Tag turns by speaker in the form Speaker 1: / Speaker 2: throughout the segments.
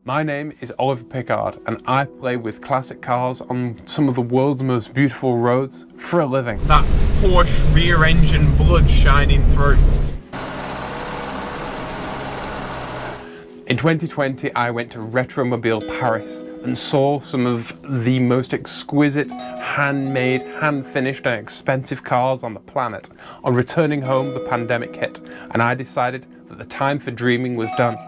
Speaker 1: My name is Oliver Pickard and I play with classic cars on some of the world's most beautiful roads for a living. That Porsche rear engine blood shining through. In 2020 I went to Retromobile Paris and saw some of the most exquisite, handmade, hand-finished and expensive cars on the planet. On returning home, the pandemic hit and I decided that the time for dreaming was done.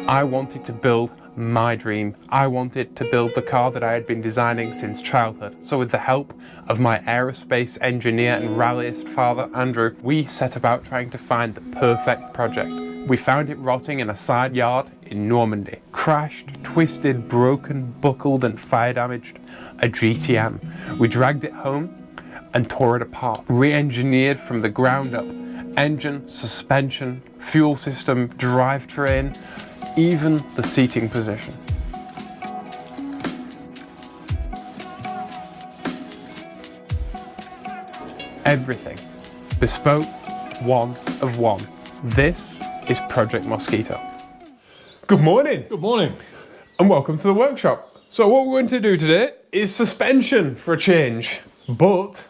Speaker 1: I wanted to build my dream. I wanted to build the car that I had been designing since childhood. So with the help of my aerospace engineer and rallyist father, Andrew, we set about trying to find the perfect project. We found it rotting in a side yard in Normandy. Crashed, twisted, broken, buckled and fire damaged, a GTM. We dragged it home and tore it apart. Re-engineered from the ground up. Engine, suspension, fuel system, drivetrain, even the seating position. Everything. Bespoke, one of one. This is Project Mosquito. Good morning.
Speaker 2: Good morning.
Speaker 1: And welcome to the workshop. So what we're going to do today is suspension for a change, but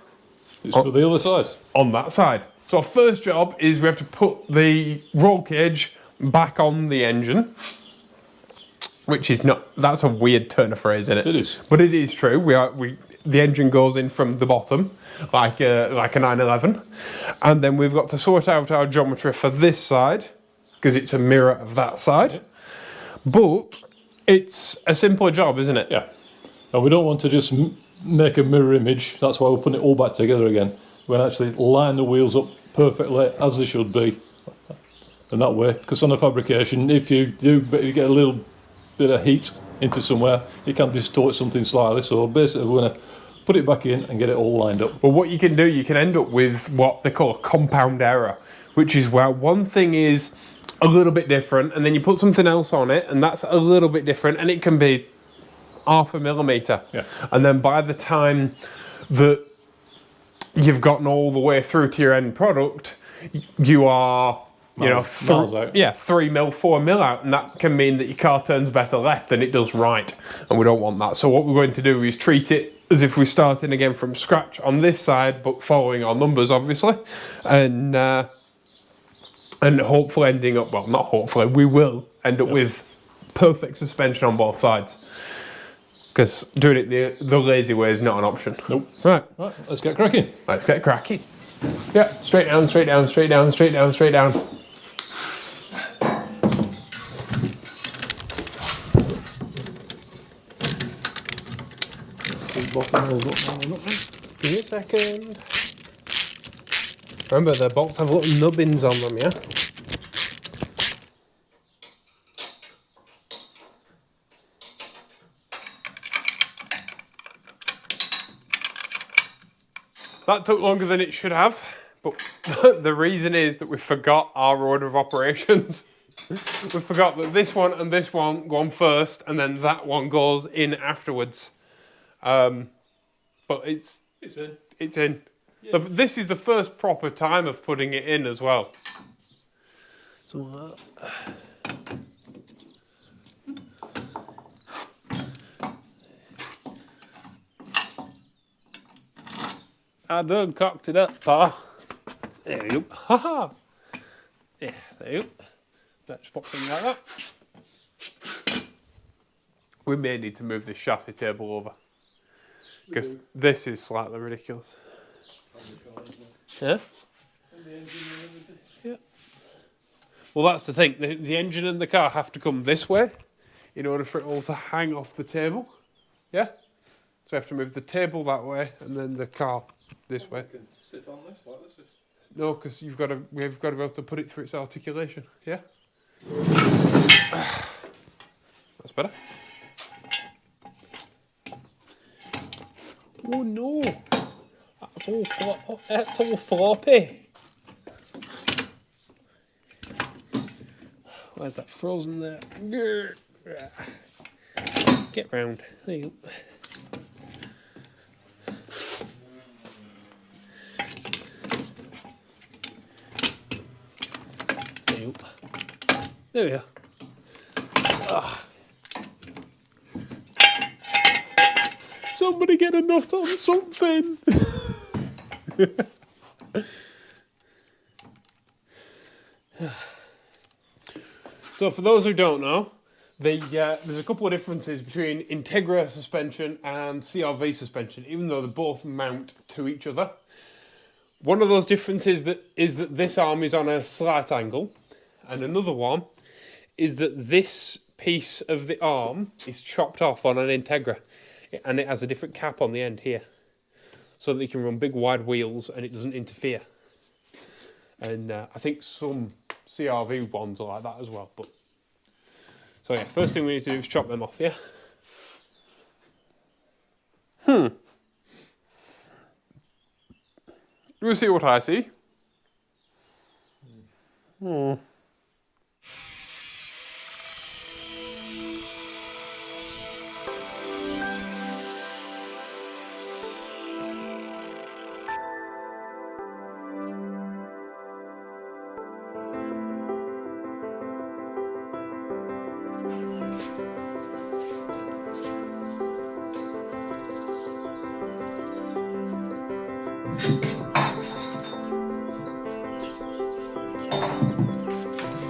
Speaker 2: It's for the other side.
Speaker 1: On that side. So our first job is we have to put the roll cage back on the engine, which is not, that's a weird turn of phrase, isn't it?
Speaker 2: It is.
Speaker 1: But it is true. The engine goes in from the bottom, like a 911. And then we've got to sort out our geometry for this side, because it's a mirror of that side.
Speaker 2: Yeah.
Speaker 1: But it's a simpler job, isn't it?
Speaker 2: Yeah. And we don't want to just make a mirror image. That's why we're putting it all back together again. We're going to actually line the wheels up perfectly as they should be. And that way, because on the fabrication, if you get a little bit of heat into somewhere, it can distort something slightly. So basically we're going to put it back in and get it all lined up.
Speaker 1: Well, what you can do, you can end up with what they call a compound error, which is where one thing is a little bit different and then you put something else on it and that's a little bit different and it can be half a millimetre.
Speaker 2: Yeah.
Speaker 1: And then by the time that you've gotten all the way through to your end product, you are,
Speaker 2: miles out.
Speaker 1: 3 mil, 4 mil out, and that can mean that your car turns better left than it does right, and we don't want that. So what we're going to do is treat it as if we're starting again from scratch on this side, but following our numbers, obviously, and hopefully ending up, well, not hopefully, we will end up with perfect suspension on both sides. Because doing it the lazy way is not an option.
Speaker 2: Nope.
Speaker 1: Right,
Speaker 2: Let's get cracking.
Speaker 1: let's get cracking. Yeah, straight down, straight down, straight down, straight down, straight down. Give me a second. Remember, the bolts have little nubbins on them, yeah? That took longer than it should have, but the reason is that we forgot our order of operations. We forgot that this one and this one go on first, and then that one goes in afterwards. But it's in. It's in. Yeah. This is the first proper time of putting it in as well. So. I done cocked it up, pa. There you go. Ha ha. Yeah, there you go. Let's pop things like that. We may need to move this chassis table over because this is slightly ridiculous. Yeah? Yeah. Well, that's the thing. The engine and the car have to come this way in order for it all to hang off the table. Yeah? So we have to move the table that way and then the car this way.
Speaker 2: You can sit on this like this.
Speaker 1: No, because we've got to be able to put it through its articulation. Yeah? That's better. Oh no! That's all floppy. Where's that frozen there? Get round. There you go. There we are. Somebody get a nut on something. So for those who don't know, there's a couple of differences between Integra suspension and CRV suspension, even though they both mount to each other. One of those differences is that this arm is on a slight angle, and another one is that this piece of the arm is chopped off on an Integra, and it has a different cap on the end here, so that you can run big wide wheels and it doesn't interfere. And I think some CRV ones are like that as well. But so yeah, first thing we need to do is chop them off, yeah? You see what I see?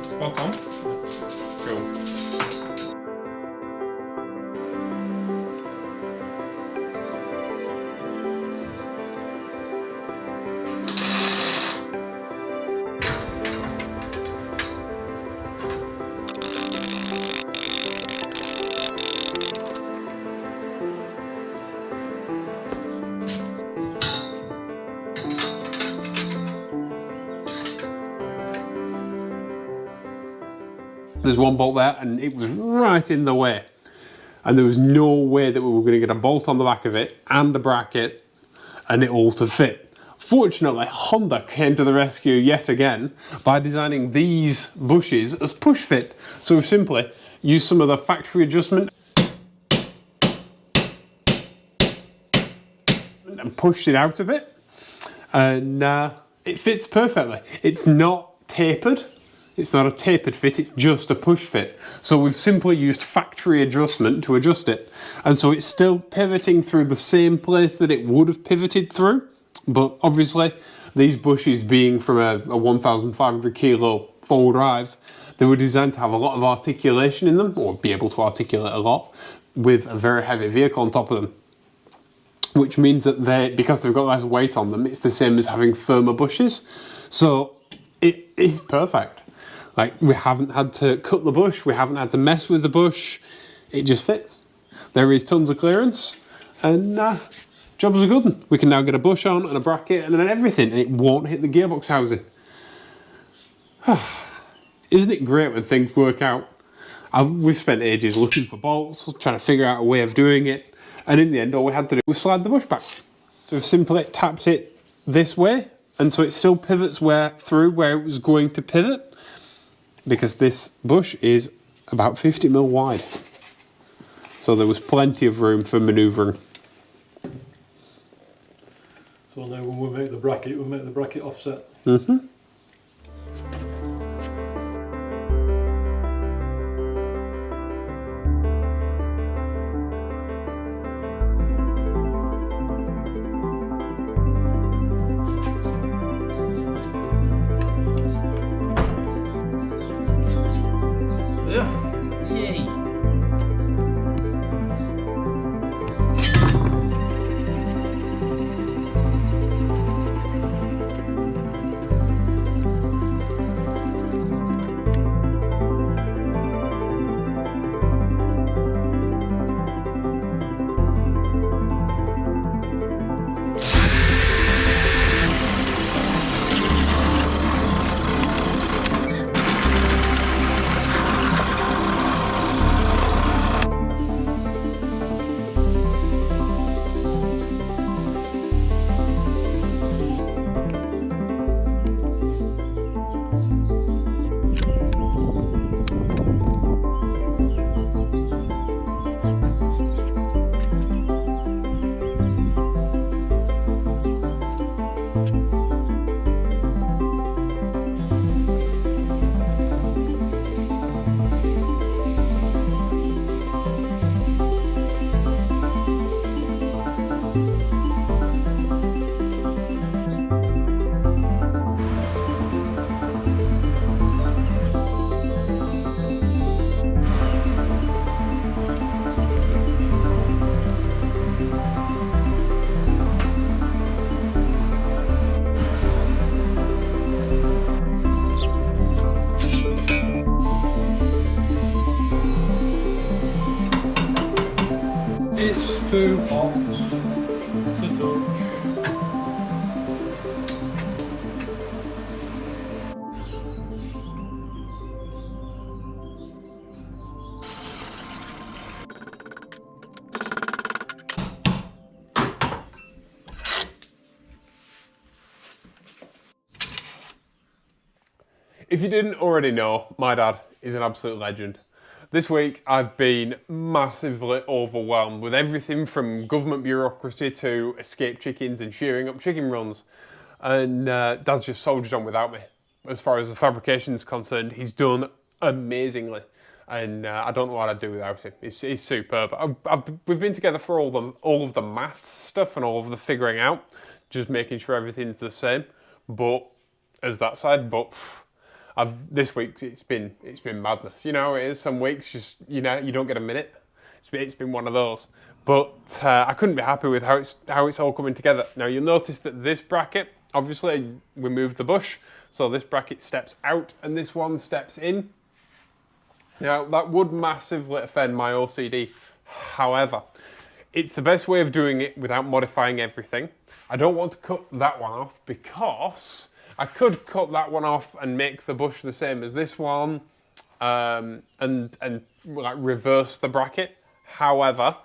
Speaker 1: Spot on. Cool. There's one bolt there and it was right in the way, and there was no way that we were going to get a bolt on the back of it and a bracket and it all to fit. Fortunately, Honda came to the rescue yet again by designing these bushes as push fit. So we've simply used some of the factory adjustment and pushed it out a bit, and it fits perfectly. It's not tapered. It's not a tapered fit, it's just a push fit. So we've simply used factory adjustment to adjust it. And so it's still pivoting through the same place that it would have pivoted through. But obviously, these bushes being from a 1,500 kilo four-wheel drive, they were designed to have a lot of articulation in them, or be able to articulate a lot, with a very heavy vehicle on top of them. Which means that because they've got less weight on them, it's the same as having firmer bushes. So it is perfect. Like, we haven't had to cut the bush, we haven't had to mess with the bush, it just fits. There is tons of clearance, and job's a good one. We can now get a bush on and a bracket and then everything, and it won't hit the gearbox housing. Isn't it great when things work out? We've spent ages looking for bolts, trying to figure out a way of doing it, and in the end all we had to do was slide the bush back. So we've simply tapped it this way, and so it still pivots through where it was going to pivot, because this bush is about 50mm wide. So there was plenty of room for manoeuvring.
Speaker 2: So now when we make the bracket offset.
Speaker 1: Mm-hmm.
Speaker 3: Yay!
Speaker 2: It's too hot to touch.
Speaker 1: If you didn't already know, my dad is an absolute legend. This week I've been massively overwhelmed with everything from government bureaucracy to escape chickens and shearing up chicken runs. And Dad's just soldiered on without me. As far as the fabrication is concerned, he's done amazingly. And I don't know what I'd do without him. He's superb. We've been together for all of the maths stuff and all of the figuring out, just making sure everything's the same. But, as that side, this week it's been madness. You know, it is. Some weeks just you don't get a minute. It's been one of those. But I couldn't be happy with how it's all coming together. Now you'll notice that this bracket, obviously we moved the bush, so this bracket steps out and this one steps in. Now that would massively offend my OCD. However, it's the best way of doing it without modifying everything. I don't want to cut that one off because I could cut that one off and make the bush the same as this one, and like reverse the bracket. However,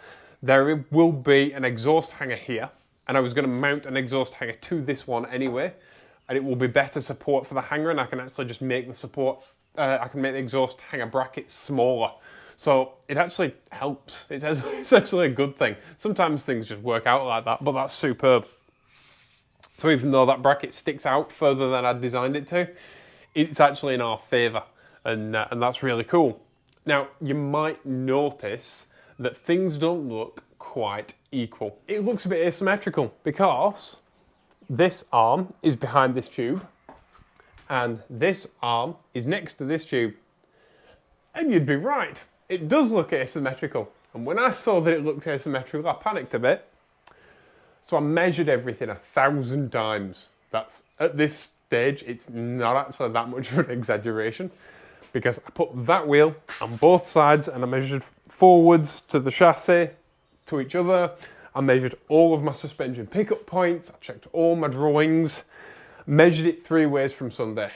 Speaker 1: there will be an exhaust hanger here, and I was going to mount an exhaust hanger to this one anyway, and it will be better support for the hanger, and I can actually just make the support. I can make the exhaust hanger bracket smaller, so it actually helps. It's actually a good thing. Sometimes things just work out like that, but that's superb. So even though that bracket sticks out further than I designed it to, it's actually in our favour, and that's really cool. Now, you might notice that things don't look quite equal. It looks a bit asymmetrical because this arm is behind this tube, and this arm is next to this tube. And you'd be right, it does look asymmetrical. And when I saw that it looked asymmetrical, I panicked a bit. So I measured everything 1,000 times. That's, at this stage, it's not actually that much of an exaggeration, because I put that wheel on both sides and I measured forwards to the chassis, to each other. I measured all of my suspension pickup points. I checked all my drawings, measured it 3 ways from Sunday.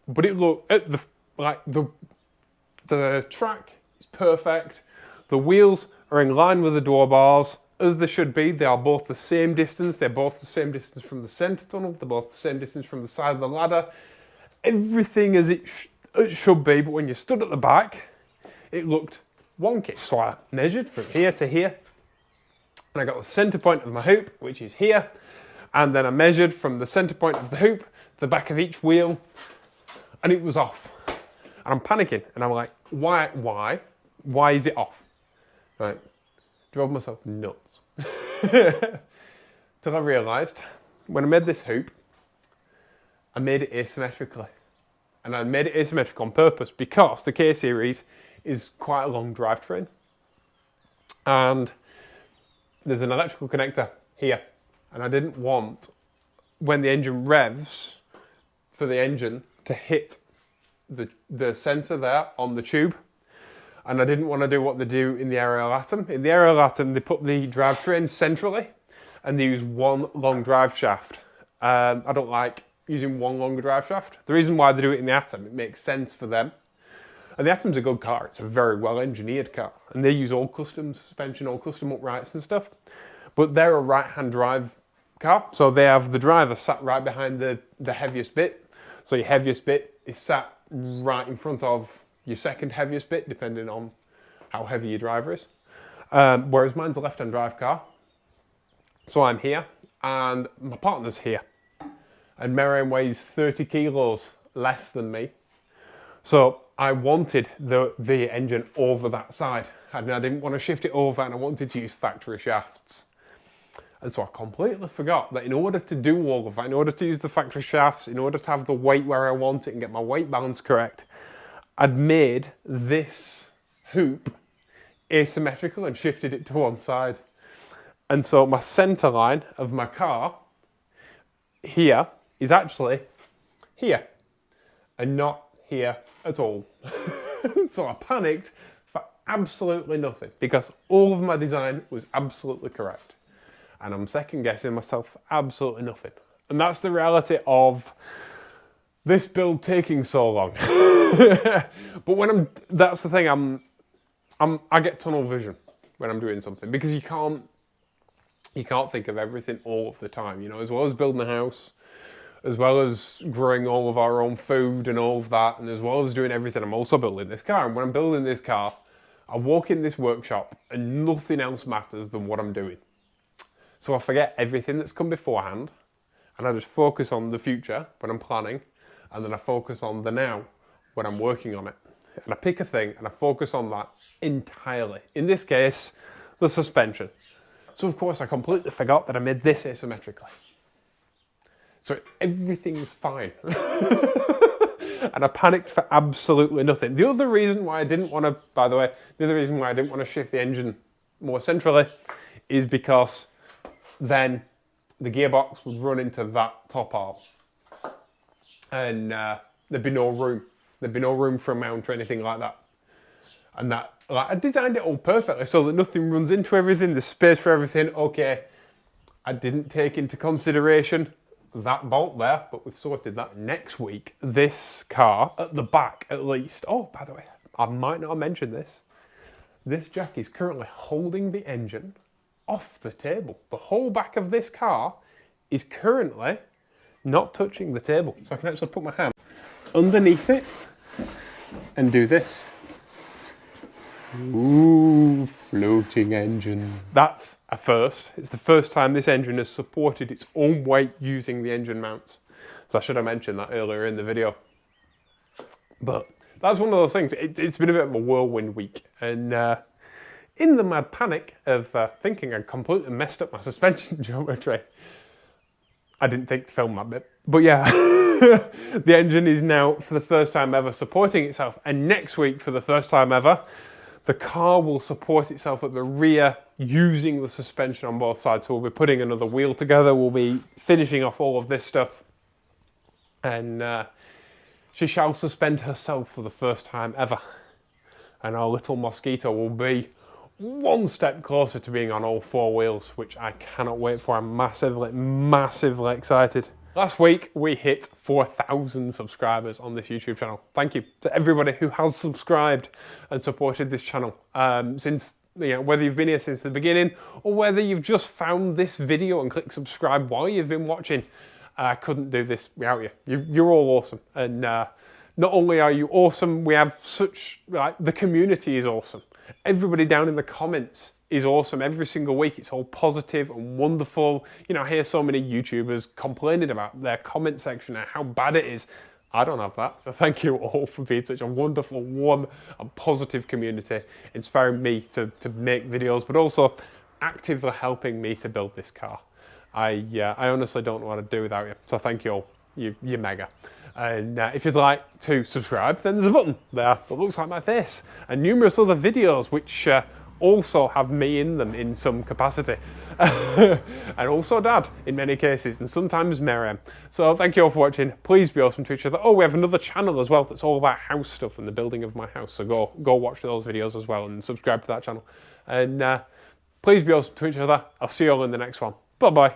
Speaker 1: But it looked, at the track is perfect. The wheels are in line with the door bars, as they should be. They are both the same distance. They're both the same distance from the centre tunnel. They're both the same distance from the side of the ladder. Everything as it should be, but when you stood at the back, it looked wonky. So I measured from here to here, and I got the centre point of my hoop, which is here, and then I measured from the centre point of the hoop to the back of each wheel, and it was off. And I'm panicking, and I'm like, why is it off? Right. Drove myself nuts. Till I realised, when I made this hoop, I made it asymmetrically. And I made it asymmetrical on purpose because the K-Series is quite a long drivetrain. And there's an electrical connector here. And I didn't want, when the engine revs, for the engine to hit the sensor there on the tube. And I didn't want to do what they do in the aerial atom. In the aerial atom, they put the drivetrain centrally, and they use one long drive shaft. I don't like using one longer drive shaft. The reason why they do it in the atom, it makes sense for them. And the atom's a good car. It's a very well engineered car, and they use all custom suspension, all custom uprights and stuff. But they're a right-hand drive car, so they have the driver sat right behind the heaviest bit. So your heaviest bit is sat right in front of your second heaviest bit, depending on how heavy your driver is. Whereas mine's a left-hand drive car. So I'm here, and my partner's here. And Miriam weighs 30 kilos less than me. So I wanted the engine over that side. And I didn't want to shift it over, and I wanted to use factory shafts. And so I completely forgot that in order to do all of that, in order to use the factory shafts, in order to have the weight where I want it and get my weight balance correct, I'd made this hoop asymmetrical and shifted it to one side. And so my centre line of my car here is actually here and not here at all. So I panicked for absolutely nothing because all of my design was absolutely correct. And I'm second guessing myself for absolutely nothing. And that's the reality of this build taking so long. But that's the thing, I get tunnel vision when I'm doing something because you can't think of everything all of the time, you know, as well as building a house, as well as growing all of our own food and all of that, and as well as doing everything, I'm also building this car. And when I'm building this car, I walk in this workshop and nothing else matters than what I'm doing. So I forget everything that's come beforehand, and I just focus on the future when I'm planning, and then I focus on the now when I'm working on it. And I pick a thing and I focus on that entirely. In this case, the suspension. So of course I completely forgot that I made this asymmetrically. So everything's fine. And I panicked for absolutely nothing. The other reason why I didn't want to, by the way, shift the engine more centrally is because then the gearbox would run into that top arm. And there'd be no room. There'd be no room for a mount or anything like that. And that, like, I designed it all perfectly so that nothing runs into everything, there's space for everything. Okay, I didn't take into consideration that bolt there, but we've sorted that. Next week, this car, at the back at least, oh, by the way, I might not have mentioned this. This jack is currently holding the engine off the table. The whole back of this car is currently not touching the table. So I can actually put my hand underneath it and do this. Ooh, floating engine. That's a first. It's the first time this engine has supported its own weight using the engine mounts. So I should have mentioned that earlier in the video. But that's one of those things. It's been a bit of a whirlwind week. And in the mad panic of thinking I completely messed up my suspension geometry, I didn't think to film that bit. But yeah, the engine is now, for the first time ever, supporting itself. And next week, for the first time ever, the car will support itself at the rear using the suspension on both sides. So we'll be putting another wheel together. We'll be finishing off all of this stuff. And she shall suspend herself for the first time ever. And our little Mosquito will be one step closer to being on all four wheels, which I cannot wait for. I'm massively excited. Last week, we hit 4,000 subscribers on this YouTube channel. Thank you to everybody who has subscribed and supported this channel. Since, you know, whether you've been here since the beginning or whether you've just found this video and clicked subscribe while you've been watching, I couldn't do this without you. You're all awesome. And not only are you awesome, we have such, like, the community is awesome. Everybody down in the comments is awesome. Every single week it's all positive and wonderful. You know, I hear so many YouTubers complaining about their comment section and how bad it is. I don't have that. So thank you all for being such a wonderful, warm and positive community, inspiring me to make videos, but also actively helping me to build this car. I honestly don't know what I'd do without you. So thank you all. You're mega. And if you'd like to subscribe, then there's a button there that looks like my face, and numerous other videos which also have me in them in some capacity. And also Dad in many cases, and sometimes Miriam. So thank you all for watching. Please be awesome to each other. Oh, we have another channel as well that's all about house stuff and the building of my house. So go watch those videos as well and subscribe to that channel. And please be awesome to each other. I'll see you all in the next one. Bye bye.